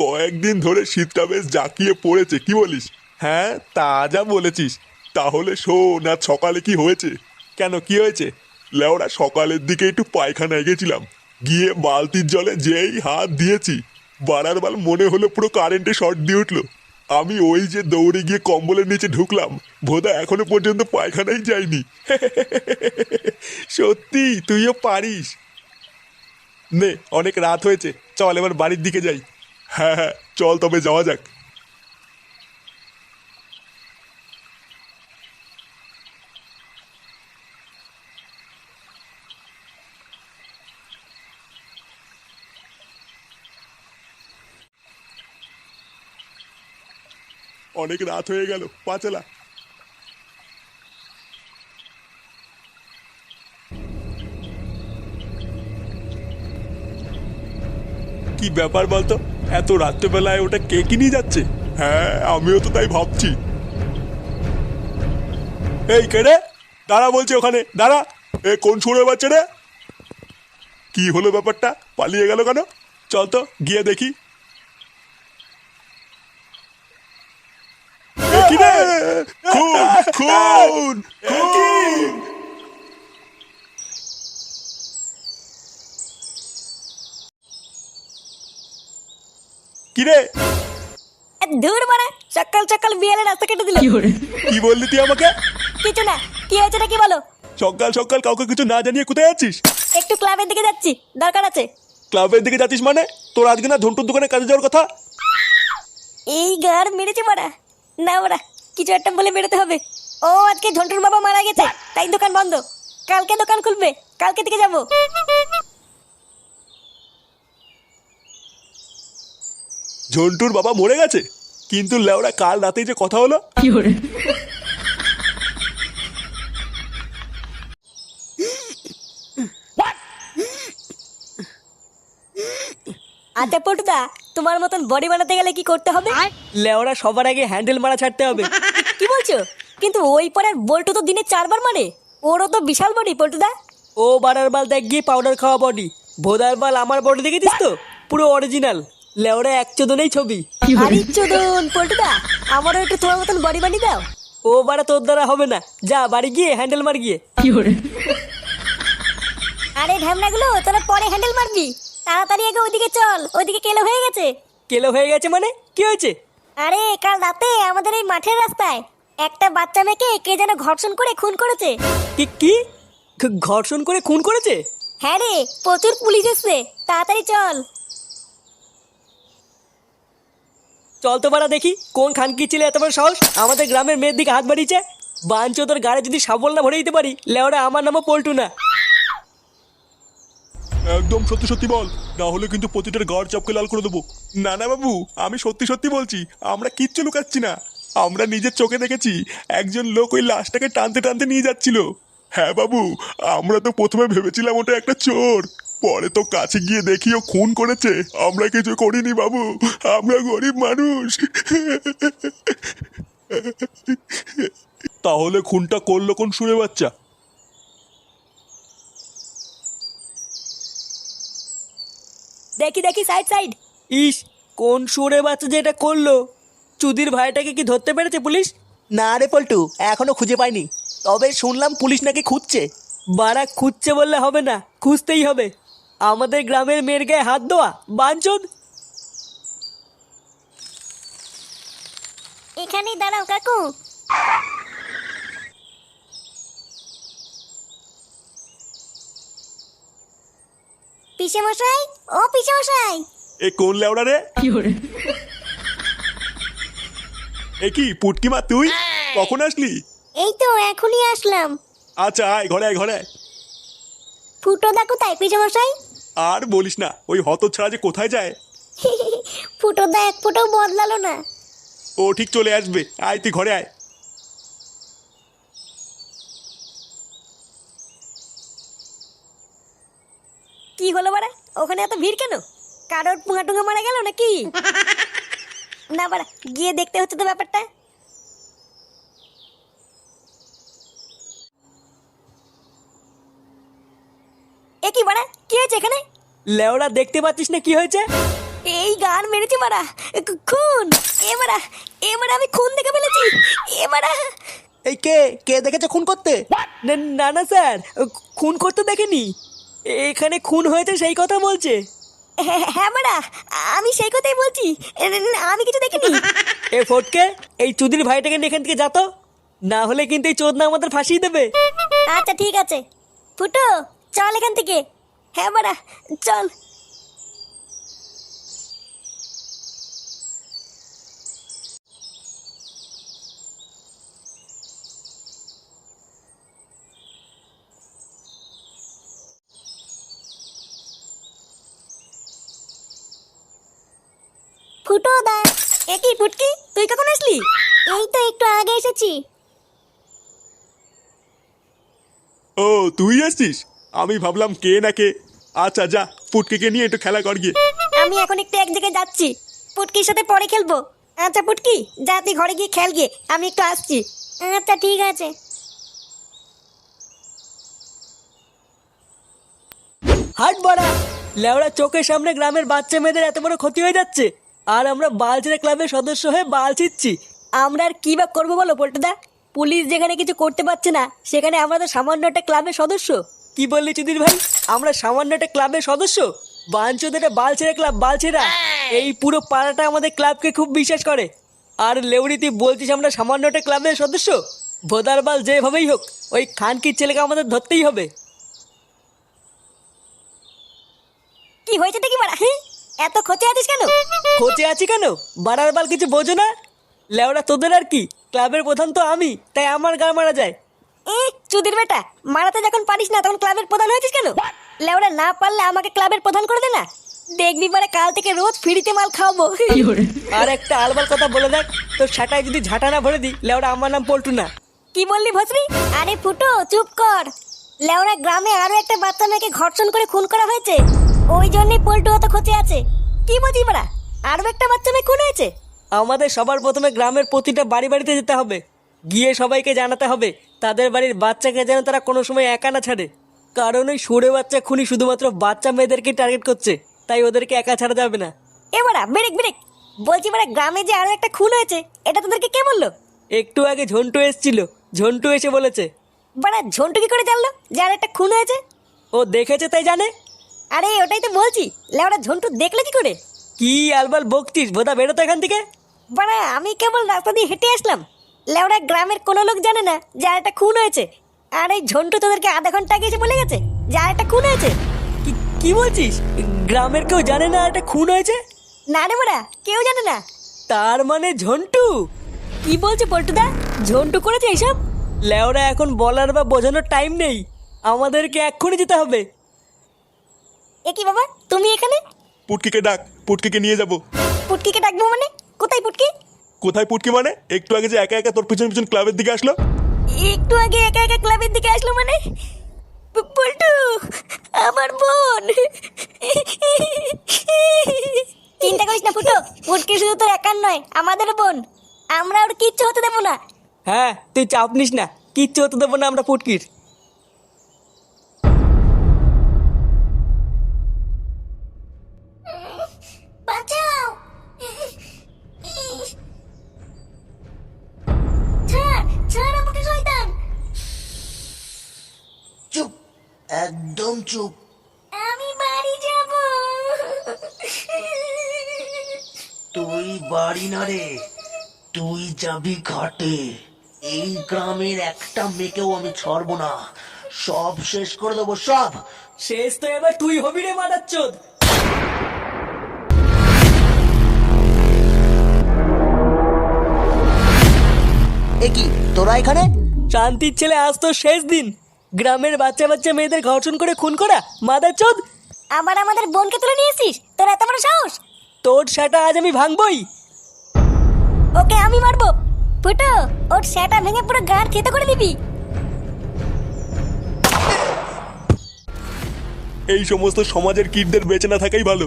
কয়েকদিন ধরে শীতটা বেশ জাঁকিয়ে পড়েছে, কি বলিস? হ্যাঁ, তা যা বলেছিস। তাহলে শোন, আজ সকালে কি হয়েছে? কেন, কি হয়েছে? লেওড়া, সকালের দিকে একটু পায়খানায় গেছিলাম, গিয়ে বালতির জলে যেই হাত দিয়েছি, বাড়ার বাল মনে হলো পুরো কারেন্টে শর্ট দিয়ে উঠলো। আমি ওই যে দৌড়ে গিয়ে কম্বলের নিচে ঢুকলাম, ভোদা এখনো পর্যন্ত পায়খানাই যায়নি। সত্যি তুইও পারিস? নে, অনেক রাত হয়েছে, চল এবার বাড়ির দিকে যাই। হ্যাঁ হ্যাঁ, চল তবে যাওয়া যাক। অনেক রাত হয়ে গেল, পা চালা। কি ব্যাপার বলতো, এত রাত্রেবেলায় ওটা কে কি নিয়ে যাচ্ছে? হ্যাঁ, আমিও তো তাই ভাবছি। এই কে রে? দাঁড়া বলছি, ওখানে দাঁড়া। এ কোন সুরে বাচ্চা রে? কি হলো ব্যাপারটা, পালিয়ে গেল কেন? চল তো গিয়ে দেখি। এ কি রে? খুন খুন খুন! কি রে? ধুর মারা, সকাল সকাল বিয়ালে রাস্তা কেটে দিল। কি বললি তুই আমাকে? কিছু না, কি হয়েছে নাকি বলো। সকাল সকাল কাউকে কিছু না জানিয়ে কোথায় যাচ্ছিস? একটু ক্লাবের দিকে যাচ্ছি, দরকার আছে। ক্লাবের দিকে যাচ্ছিস মানে? তোর আজকে না ঝন্টুর দোকানে কাজে যাওয়ার কথা? এই গার মেরেছে মারা। না মারা, কিছু একটা বলে বেরোতে হবে। ও আজকে ঝন্টুর বাবা মারা গেছে, তাই দোকান বন্ধ। কালকে দোকান খুলবে, কালকে থেকে যাবো। ঝন্টুর বাবা মরে গেছে? কিন্তু লেওড়া, কাল রাতেই যে কথা হলো। আচ্ছা পটুদা, তোমার মতন বডি বানাতে গেলে কি করতে হবে? লেওরা সবার আগে হ্যান্ডেল মারা ছাড়তে হবে। কি বলছো? কিন্তু ওই পরের বল্টু তো দিনে 4 বার মানে। ওরও তো বিশাল বডি পটুদা। ও বারার বাল দেখ গিয়ে পাউডার খাওয়া বডি, ভোদার বাল আমার বডি দেখেছিস তো, পুরো অরিজিনাল। লেওরা এক চোদনেই ছবি। আরে চোদন পল্টুদা, আমারও একটু তোমার মতন বডি বানিয়ে দাও। ও বারা তোর দ্বারা হবে না, যা বাড়ি গিয়ে হ্যান্ডেল মার গিয়ে। আরে ঢ্যামনাগুলো, তোরা পরে হ্যান্ডেল মারবি। তাড়াতাড়ি আগে ওইদিকে চল, ওইদিকে কেলো হয়ে গেছে। কেলো হয়ে গেছে মানে কি হয়েছে? আরে কাল রাতে আমাদের এই মাঠের রাস্তায় একটা বাচ্চা মেয়েকে কে যেন ঘর্ষণ করে খুন করেছে। কি কি? ঘর্ষণ করে খুন করেছে? হ্যাঁ রে, প্রচুর পুলিশ এসছে, তাড়াতাড়ি চল। চল তো বারা দেখি, কোন খানকি ছেলে এত বড় সাহস আমাদের গ্রামের মেয়ের দিকে হাত বাড়িয়েছে। বাঞ্চ তোর গাড়ি যদি সাবল না ভরে দিতে পারি, লেওরা আমার নামও পল্টু না। একদম সত্যি সত্যি বল, না হলে কিন্তু প্রতিটার গাড় চাপকে লাল করে দেবো। না না বাবু, আমি সত্যি সত্যি বলছি, আমরা কিচ্ছু লুকাচ্ছি না। আমরা নিজের চোখে দেখেছি, একজন লোক ওই লাশটাকে টানতে টানতে নিয়ে যাচ্ছিল। হ্যাঁ বাবু, আমরা তো প্রথমে ভেবেছিলাম ওটা একটা চোর, পরে তো কাছে গিয়ে দেখি ও খুন করেছে। আমরা কিছু করিনি বাবু, আমরা গরিব মানুষ। তাহলে খুনটা করলো কোন সুরে বাচ্চা? দেখি দেখি, সাইড সাইড। ইস, কোন সুরে বাচ্চা যে এটা করলো? চুদির ভাইটাকে কি ধরতে পেরেছে পুলিশ? না রে পল্টু, এখনো খুঁজে পাইনি। তবে শুনলাম পুলিশ নাকি খুঁজছে। বাড়া খুঁজছে বললে হবে না, খুঁজতেই হবে। আমাদের গ্রামের মেয়ের গায়ে হাত দেওয়া বাঞ্চদ। এখানেই দাঁড়াও কাকু। পিসে মশাই, ও পিসে মশাই। এ কোন লেওড়া রে? এ কি পুটকিমা, তুই কখন আসলি? এই তো এখনই আসলাম। আচ্ছা আয়, ঘরে আয়, ঘরে আয়। ফুটোদা কোথায় পিসে মশাই? আর বলিস না, ওই হত ছাড়া যে কোথায় যায়। ফুটোদা এক ফোঁটাও বদলালো না। ও ঠিক চলে আসবে, আয় তুই ঘরে আয়। কি হলো বাড়া, ওখানে এত ভিড় কেন? কারোর পুঙা টুঙা মারা গেল নাকি? না বাড়া, গিয়ে দেখতে হচ্ছে তো ব্যাপারটা। এ কি বাড়া, কি হয়েছে এখানে? লেওরা দেখতে পাচ্ছিস না কি হয়েছে? এই গান মেরেছে মারা। খুন। এবারা এবারে আমি খুন দেখে ফেলেছি। এবারা এই কে কে দেখেছে খুন করতে? না না স্যার, খুন করতে দেখেনি। এখানে খুন হয়েছে সেই কথা বলছে। হ্যাঁ মারা, আমি সেই কথাই বলছি। আমি কিছু দেখিনি। এ ফটকে, এই চুদির ভাইটাকে নিয়ে এখান থেকে যা তো, না হলে কিন্তু এই চোদনা আমাদের ফাঁসিয়ে দেবে। আচ্ছা ঠিক আছে, ফুটো চল এখান থেকে। হ্যাঁ মারা চল। ফুটো দা। এ কি ফুটকি, তুই কখন আসলি? এই তো একটু আগে এসেছি। ও তুই আসছিস? আমি ভাবলাম কে না কে। আচ্ছা যা, পুটকিকে নিয়ে একটু খেলা কর গিয়ে। আমি এখন একটু এক জায়গায় যাচ্ছি, পুটকির সাথে পরে খেলবো। আচ্ছা পুটকি, যা তুই ঘরে গিয়ে খেল গিয়ে, আমি একটু আসছি। আচ্ছা ঠিক আছে। হাট বাড়া, লেওড়া চোখের সামনে গ্রামের বাচ্চা মেয়েদের এত বড় ক্ষতি হয়ে যাচ্ছে, আর আমরা বালছেড়ে ক্লাবের সদস্য হয়ে বাল ছিচ্ছি। আমরা আর কি বা করবো বলো পল্টুদা? পুলিশ যেখানে কিছু করতে পারছে না, সেখানে আমরা তো সামান্য একটা ক্লাবের সদস্য। কি বললি চুদির ভাই? আমরা সামান্য একটা ক্লাবের সদস্য? বাঞ্চোদের বালছেড়ে ক্লাব, বালছেড়া। এই পুরো পাড়াটা আমাদের ক্লাবকে খুব বিশ্বাস করে। আর লেউড়ি তুই বলছিস আমরা সামান্য একটা ক্লাবের সদস্য? ভোদার বাল যেভাবেই হোক, ওই খানকির ছেলেকে আমাদের ধরতেই হবে। কি হয়েছে কি বাড়া? এত খোঁচে আছিস কেন? খোঁচে আছি কেন? বাড়ার বাল কিছু বোঝো না? লেওড়া তোদের আর কি, ক্লাবের প্রধান তো আমি, তাই আমার গা মারা যায়। চুদির বেটা, মারাতে যখন পারিস না তখন ক্লাবের প্রধান হয়েছিস কেন? লেওড়া না পারলে আমাকে ক্লাবের প্রধান করে দে না, দেখবি পরে কাল থেকে রোজ ফ্রিতে মাল খাওয়াবো। আর একটা আলবার কথা বলে দেখ, তোর ছাটায় যদি ঝাঁটা না ভরে দিই, লেওড়া আমার নাম পল্টু না। কি বললি ভস্রী? আরে ফুটো চুপ কর। লেওড়া গ্রামে আরো একটা বাচ্চা মেয়েকে ঘর্ষণ করে খুন করা হয়েছে, ওই জন্যই পল্টু অত খোঁচে আছে। কি বলছিস বাড়া? আরো একটা বাচ্চা মেয়ে খুন হয়েছে? আমাদের সবার প্রথমে গ্রামের প্রতিটা বাড়ি বাড়িতে যেতে হবে, গিয়ে সবাইকে জানাতে হবে তাদের বাড়ির বাচ্চাকে যেন তারা কোনো সময় একা না ছাড়ে। কারণ ওই সুরে বাচ্চা খুনি শুধুমাত্র বাচ্চা মেয়েদেরকে টার্গেট করছে, তাই ওদেরকে একা ছাড়া যাবে না। এবারা ব্রেক ব্রেক, বলছি বাড়া গ্রামে যে আরো একটা খুন হয়েছে, এটা তোদেরকে কে বললো? একটু আগে ঝন্টু এসেছিল, ঝন্টু এসে বলেছে। বাড়া ঝন্টু কি করে জানলো যে আর একটা খুন হয়েছে? ও দেখেছে তাই জানে। আরে ওটাই তো বলছি, লেওড়া ঝন্টু দেখলে কি করে? কি আলবাল বকছিস বোধা, বেরোতো এখান থেকে। বাড়া আমি কেবল রাস্তা দিয়ে হেঁটে আসলাম, লেওড়া গ্রামের কোনো লোক জানে না যে আর একটা খুন হয়েছে। আর এই ঝন্টু তোদেরকে আধা ঘন্টা আগে এসে বলে গেছে যে আর একটা খুন হয়েছে। কি বলছিস? গ্রামের কেউ জানে না একটা খুন হয়েছে? না রে বাড়া, কেউ জানে না। তার মানে ঝন্টু? কি বলছে পল্টুদা? ঝন্টু করেছে এইসব? লেওরা এখন বলার বা বোঝানোর টাইম নেই, আমাদেরকে এক্ষুনি যেতে হবে। এ কি বাবা, তুমি এখানে? পুটকিকে ডাক, পুটকিকে নিয়ে যাব। পুটকিকে ডাকবো মানে? কোথায় পুটকি? কোথায় পুটকি মানে? একটু আগে যে একা একা তোর পিছন পিছন ক্লাবের দিকে আসলো। একটু আগে একা একা ক্লাবের দিকে আসলো মানে? পল্টু, আমার বোন। চিন্তা করিস না ফুটো, পুটকি শুধু তোর একার নয়, আমাদের বোন। আমরা ওর কিচ্ছু হতে দেবো না। হ্যাঁ তুই চাপ নিস না, কিচ্ছু হতে দেবো না আমরা পুটকির। বাঁচাও! ছাড়, ছাড় আমাকে শয়তান! চুপ, একদম চুপ। আমি বাড়ি যাব। তুই বাড়ি না রে, তুই যাবি ঘাটে। এই গ্রামের একটা মেয়েকেও আমি ছাড়বো না, সব শেষ করে দেবো সব। শেষ তো এবার তুই হবি রে মাদাচ্চোদ। এ কি তোরা এখানে? শান্তির ছেলে, আজ তো শেষ দিন। গ্রামের বাচ্চা বাচ্চা মেয়েদের ঘর্ষণ করে খুন করা, মাদাচ্চোদ। আবার আমাদের বোনকে তুলে নিয়েছিস? তোর এত বড় সাহস! তোর সেটা আজ আমি ভাঙবই। ওকে আমি মারবো। ফুটো, ওর সেটা ভেঙে পুরো গাড় খেতে করে দিবি। এই সমস্ত সমাজের কীটদের বেঁচে না থাকাই ভালো।